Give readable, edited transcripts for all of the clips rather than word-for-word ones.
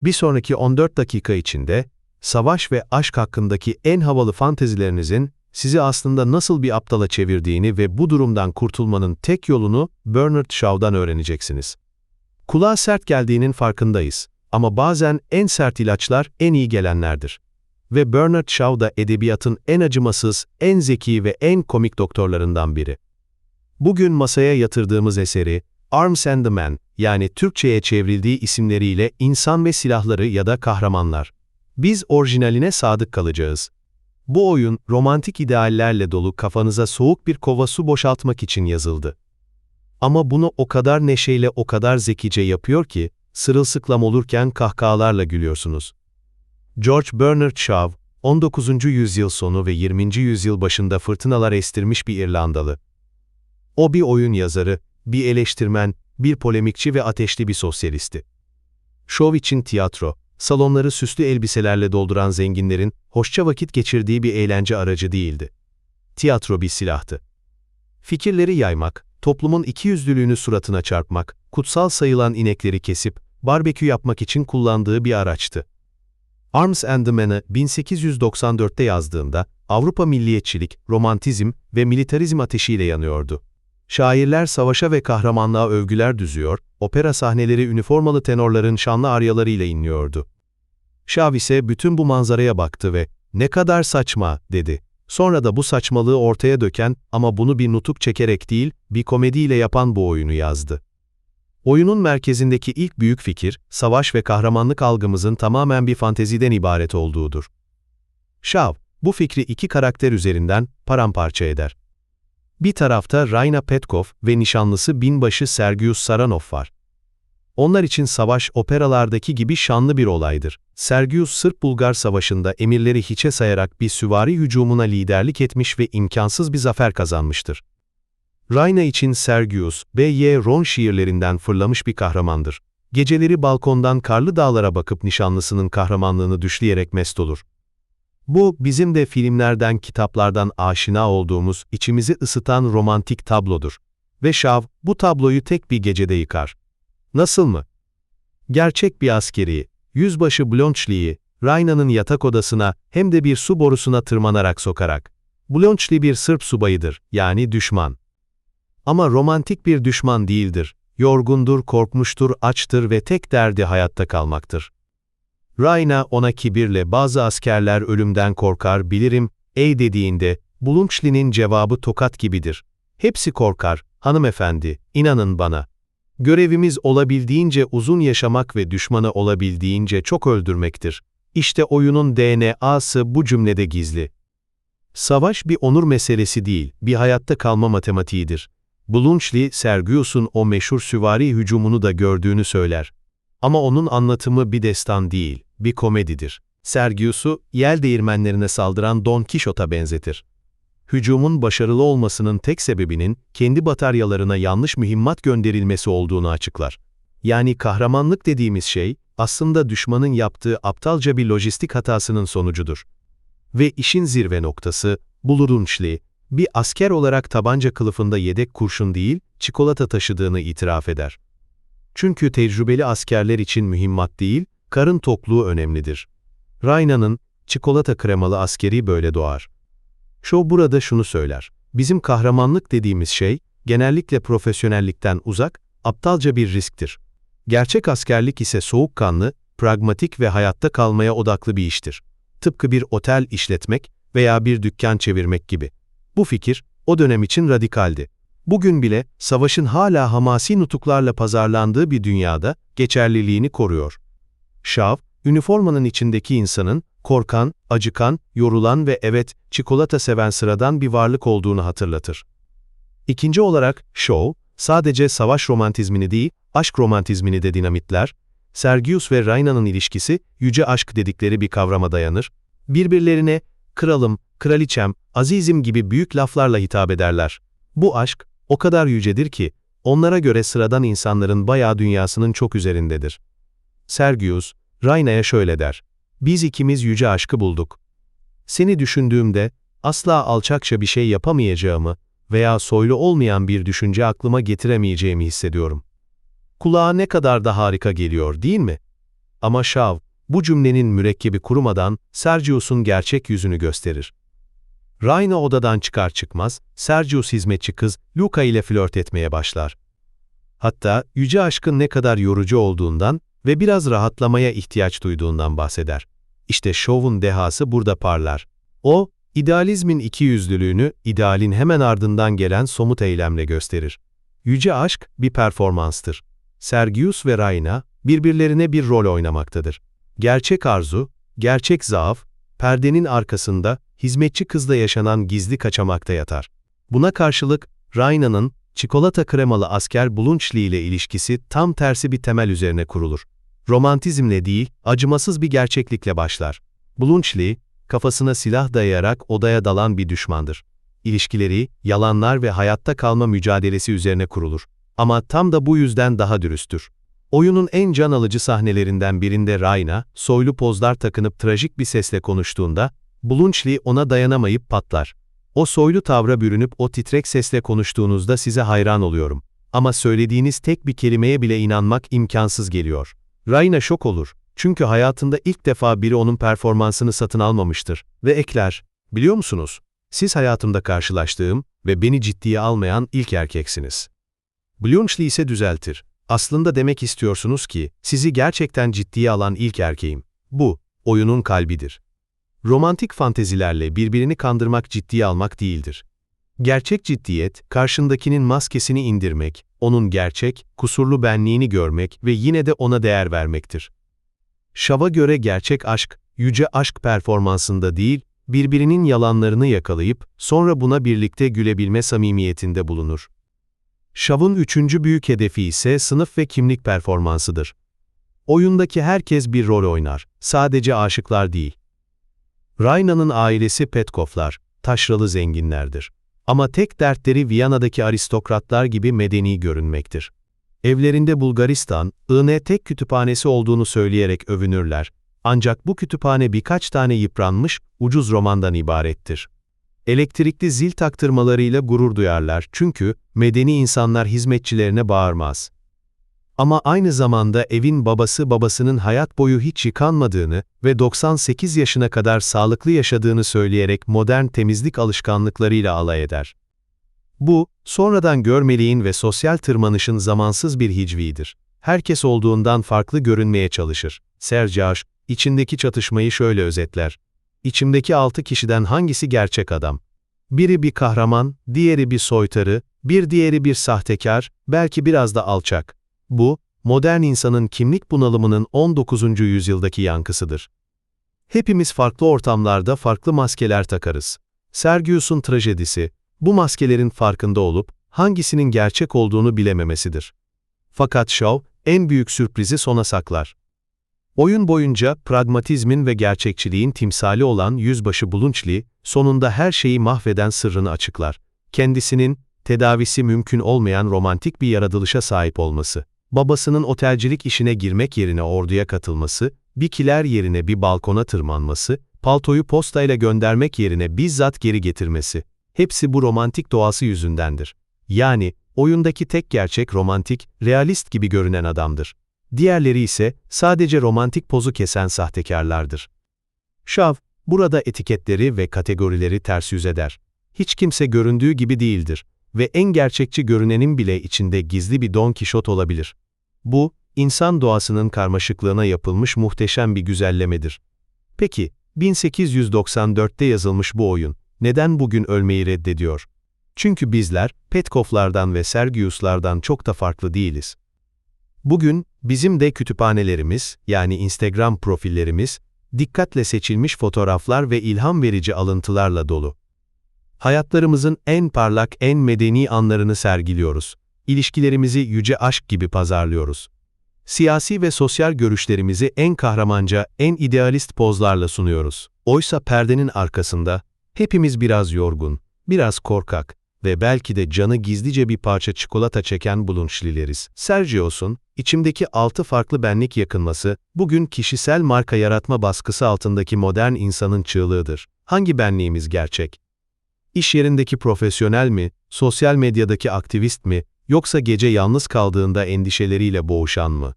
Bir sonraki 14 dakika içinde, savaş ve aşk hakkındaki en havalı fantezilerinizin sizi aslında nasıl bir aptala çevirdiğini ve bu durumdan kurtulmanın tek yolunu Bernard Shaw'dan öğreneceksiniz. Kulağa sert geldiğinin farkındayız ama bazen en sert ilaçlar en iyi gelenlerdir. Ve Bernard Shaw da edebiyatın en acımasız, en zeki ve en komik doktorlarından biri. Bugün masaya yatırdığımız eseri, Arms and the Men, yani Türkçe'ye çevrildiği isimleriyle İnsan ve Silahları ya da Kahramanlar. Biz orijinaline sadık kalacağız. Bu oyun, romantik ideallerle dolu kafanıza soğuk bir kova su boşaltmak için yazıldı. Ama bunu o kadar neşeyle, o kadar zekice yapıyor ki, sırılsıklam olurken kahkahalarla gülüyorsunuz. George Bernard Shaw, 19. yüzyıl sonu ve 20. yüzyıl başında fırtınalar estirmiş bir İrlandalı. O bir oyun yazarı, bir eleştirmen, bir polemikçi ve ateşli bir sosyalisti. Şov için tiyatro, salonları süslü elbiselerle dolduran zenginlerin hoşça vakit geçirdiği bir eğlence aracı değildi. Tiyatro bir silahtı. Fikirleri yaymak, toplumun ikiyüzlülüğünü suratına çarpmak, kutsal sayılan inekleri kesip, barbekü yapmak için kullandığı bir araçtı. Arms and the Men'ı 1894'te yazdığında, Avrupa milliyetçilik, romantizm ve militarizm ateşiyle yanıyordu. Şairler savaşa ve kahramanlığa övgüler düzüyor, opera sahneleri üniformalı tenorların şanlı aryalarıyla inliyordu. Shaw ise bütün bu manzaraya baktı ve "Ne kadar saçma," dedi. Sonra da bu saçmalığı ortaya döken ama bunu bir nutuk çekerek değil, bir komediyle yapan bu oyunu yazdı. Oyunun merkezindeki ilk büyük fikir, savaş ve kahramanlık algımızın tamamen bir fanteziden ibaret olduğudur. Shaw, bu fikri iki karakter üzerinden paramparça eder. Bir tarafta Raina Petkov ve nişanlısı binbaşı Sergius Saranov var. Onlar için savaş operalardaki gibi şanlı bir olaydır. Sergius Sırp-Bulgar Savaşı'nda emirleri hiçe sayarak bir süvari hücumuna liderlik etmiş ve imkansız bir zafer kazanmıştır. Raina için Sergius, B.Y. Ron şiirlerinden fırlamış bir kahramandır. Geceleri balkondan karlı dağlara bakıp nişanlısının kahramanlığını düşleyerek mest olur. Bu, bizim de filmlerden, kitaplardan aşina olduğumuz, içimizi ısıtan romantik tablodur. Ve Shaw, bu tabloyu tek bir gecede yıkar. Nasıl mı? Gerçek bir askeri, yüzbaşı Bluntschli'yi, Raina'nın yatak odasına hem de bir su borusuna tırmanarak sokarak. Bluntschli bir Sırp subayıdır, yani düşman. Ama romantik bir düşman değildir. Yorgundur, korkmuştur, açtır ve tek derdi hayatta kalmaktır. Raina ona kibirle "Bazı askerler ölümden korkar, bilirim," dediğinde, Bluntschli'nin cevabı tokat gibidir. "Hepsi korkar, hanımefendi, inanın bana. Görevimiz olabildiğince uzun yaşamak ve düşmanı olabildiğince çok öldürmektir." İşte oyunun DNA'sı bu cümlede gizli. Savaş bir onur meselesi değil, bir hayatta kalma matematiğidir. Bluntschli, Sergius'un o meşhur süvari hücumunu da gördüğünü söyler. Ama onun anlatımı bir destan değil, bir komedidir. Sergius'u, yel değirmenlerine saldıran Don Kişot'a benzetir. Hücumun başarılı olmasının tek sebebinin, kendi bataryalarına yanlış mühimmat gönderilmesi olduğunu açıklar. Yani kahramanlık dediğimiz şey, aslında düşmanın yaptığı aptalca bir lojistik hatasının sonucudur. Ve işin zirve noktası, Bluntschli, bir asker olarak tabanca kılıfında yedek kurşun değil, çikolata taşıdığını itiraf eder. Çünkü tecrübeli askerler için mühimmat değil, karın tokluğu önemlidir. Raina'nın, çikolata kremalı askeri böyle doğar. Shaw burada şunu söyler: bizim kahramanlık dediğimiz şey, genellikle profesyonellikten uzak, aptalca bir risktir. Gerçek askerlik ise soğukkanlı, pragmatik ve hayatta kalmaya odaklı bir iştir. Tıpkı bir otel işletmek veya bir dükkan çevirmek gibi. Bu fikir, o dönem için radikaldi. Bugün bile, savaşın hala hamasi nutuklarla pazarlandığı bir dünyada, geçerliliğini koruyor. Shaw, üniformanın içindeki insanın, korkan, acıkan, yorulan ve evet, çikolata seven sıradan bir varlık olduğunu hatırlatır. İkinci olarak, Shaw, sadece savaş romantizmini değil, aşk romantizmini de dinamitler. Sergius ve Raina'nın ilişkisi, yüce aşk dedikleri bir kavrama dayanır. Birbirlerine, kralım, kraliçem, azizim gibi büyük laflarla hitap ederler. Bu aşk, o kadar yücedir ki, onlara göre sıradan insanların bayağı dünyasının çok üzerindedir. Sergius, Raina'ya şöyle der: "Biz ikimiz yüce aşkı bulduk. Seni düşündüğümde, asla alçakça bir şey yapamayacağımı veya soylu olmayan bir düşünce aklıma getiremeyeceğimi hissediyorum." Kulağa ne kadar da harika geliyor, değil mi? Ama Shaw, bu cümlenin mürekkebi kurumadan Sergius'un gerçek yüzünü gösterir. Raina odadan çıkar çıkmaz, Sergius hizmetçi kız Luca ile flört etmeye başlar. Hatta yüce aşkın ne kadar yorucu olduğundan ve biraz rahatlamaya ihtiyaç duyduğundan bahseder. İşte Shaw'un dehası burada parlar. O, idealizmin ikiyüzlülüğünü idealin hemen ardından gelen somut eylemle gösterir. Yüce aşk bir performanstır. Sergius ve Raina birbirlerine bir rol oynamaktadır. Gerçek arzu, gerçek zaaf, perdenin arkasında hizmetçi kızda yaşanan gizli kaçamakta yatar. Buna karşılık Raina'nın çikolata kremalı asker Bluntschli ile ilişkisi tam tersi bir temel üzerine kurulur. Romantizmle değil, acımasız bir gerçeklikle başlar. Bluntschli, kafasına silah dayayarak odaya dalan bir düşmandır. İlişkileri, yalanlar ve hayatta kalma mücadelesi üzerine kurulur. Ama tam da bu yüzden daha dürüsttür. Oyunun en can alıcı sahnelerinden birinde Raina, soylu pozlar takınıp trajik bir sesle konuştuğunda, Bluntschli ona dayanamayıp patlar. O soylu tavra bürünüp o titrek sesle konuştuğunuzda size hayran oluyorum. Ama söylediğiniz tek bir kelimeye bile inanmak imkansız geliyor. Raina şok olur. Çünkü hayatında ilk defa biri onun performansını satın almamıştır. Ve ekler, biliyor musunuz? Siz hayatımda karşılaştığım ve beni ciddiye almayan ilk erkeksiniz. Bluntschli ise düzeltir. Aslında demek istiyorsunuz ki, sizi gerçekten ciddiye alan ilk erkeğim. Bu, oyunun kalbidir. Romantik fantezilerle birbirini kandırmak ciddiye almak değildir. Gerçek ciddiyet, karşındakinin maskesini indirmek, onun gerçek, kusurlu benliğini görmek ve yine de ona değer vermektir. Shaw'a göre gerçek aşk, yüce aşk performansında değil, birbirinin yalanlarını yakalayıp, sonra buna birlikte gülebilme samimiyetinde bulunur. Shaw'un üçüncü büyük hedefi ise sınıf ve kimlik performansıdır. Oyundaki herkes bir rol oynar, sadece aşıklar değil. Raina'nın ailesi Petkoff'lar, taşralı zenginlerdir. Ama tek dertleri Viyana'daki aristokratlar gibi medeni görünmektir. Evlerinde Bulgaristan, tek kütüphanesi olduğunu söyleyerek övünürler. Ancak bu kütüphane birkaç tane yıpranmış, ucuz romandan ibarettir. Elektrikli zil taktırmalarıyla gurur duyarlar çünkü medeni insanlar hizmetçilerine bağırmaz. Ama aynı zamanda evin babasının hayat boyu hiç yıkanmadığını ve 98 yaşına kadar sağlıklı yaşadığını söyleyerek modern temizlik alışkanlıklarıyla alay eder. Bu, sonradan görmeliğin ve sosyal tırmanışın zamansız bir hicvidir. Herkes olduğundan farklı görünmeye çalışır. Sergius, içindeki çatışmayı şöyle özetler. İçimdeki 6 kişiden hangisi gerçek adam? Biri bir kahraman, diğeri bir soytarı, bir diğeri bir sahtekar, belki biraz da alçak. Bu, modern insanın kimlik bunalımının 19. yüzyıldaki yankısıdır. Hepimiz farklı ortamlarda farklı maskeler takarız. Sergius'un trajedisi, bu maskelerin farkında olup, hangisinin gerçek olduğunu bilememesidir. Fakat Shaw, en büyük sürprizi sona saklar. Oyun boyunca pragmatizmin ve gerçekçiliğin timsali olan yüzbaşı Bluntschli, sonunda her şeyi mahveden sırrını açıklar. Kendisinin, tedavisi mümkün olmayan romantik bir yaratılışa sahip olması, babasının otelcilik işine girmek yerine orduya katılması, bir kiler yerine bir balkona tırmanması, paltoyu postayla göndermek yerine bizzat geri getirmesi, hepsi bu romantik doğası yüzündendir. Yani, oyundaki tek gerçek romantik, realist gibi görünen adamdır. Diğerleri ise sadece romantik pozu kesen sahtekarlardır. Shaw, burada etiketleri ve kategorileri ters yüz eder. Hiç kimse göründüğü gibi değildir ve en gerçekçi görünenin bile içinde gizli bir Don Kişot olabilir. Bu, insan doğasının karmaşıklığına yapılmış muhteşem bir güzellemedir. Peki, 1894'te yazılmış bu oyun, neden bugün ölmeyi reddediyor? Çünkü bizler, Petkoff'lardan ve Sergius'lardan çok da farklı değiliz. Bugün, bizim de kütüphanelerimiz, yani Instagram profillerimiz, dikkatle seçilmiş fotoğraflar ve ilham verici alıntılarla dolu. Hayatlarımızın en parlak, en medeni anlarını sergiliyoruz. İlişkilerimizi yüce aşk gibi pazarlıyoruz. Siyasi ve sosyal görüşlerimizi en kahramanca, en idealist pozlarla sunuyoruz. Oysa perdenin arkasında, hepimiz biraz yorgun, biraz korkak ve belki de canı gizlice bir parça çikolata çeken Bluntschlileriz. Sergius'un, içimdeki 6 farklı benlik yakınması, bugün kişisel marka yaratma baskısı altındaki modern insanın çığlığıdır. Hangi benliğimiz gerçek? İş yerindeki profesyonel mi, sosyal medyadaki aktivist mi, yoksa gece yalnız kaldığında endişeleriyle boğuşan mı?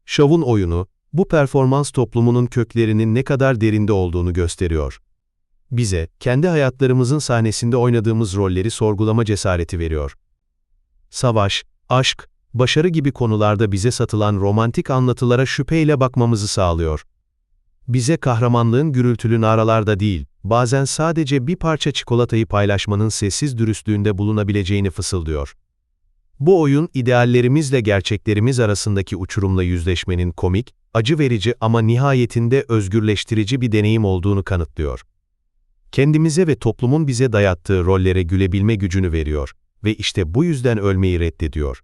Shaw'un oyunu, Bu performans toplumunun köklerinin ne kadar derinde olduğunu gösteriyor. Bize, kendi hayatlarımızın sahnesinde oynadığımız rolleri sorgulama cesareti veriyor. Savaş, aşk, başarı gibi konularda bize satılan romantik anlatılara şüpheyle bakmamızı sağlıyor. Bize kahramanlığın gürültülü naralarda değil, bazen sadece bir parça çikolatayı paylaşmanın sessiz dürüstlüğünde bulunabileceğini fısıldıyor. Bu oyun, ideallerimizle gerçeklerimiz arasındaki uçurumla yüzleşmenin komik, acı verici ama nihayetinde özgürleştirici bir deneyim olduğunu kanıtlıyor. Kendimize ve toplumun bize dayattığı rollere gülebilme gücünü veriyor ve işte bu yüzden ölmeyi reddediyor.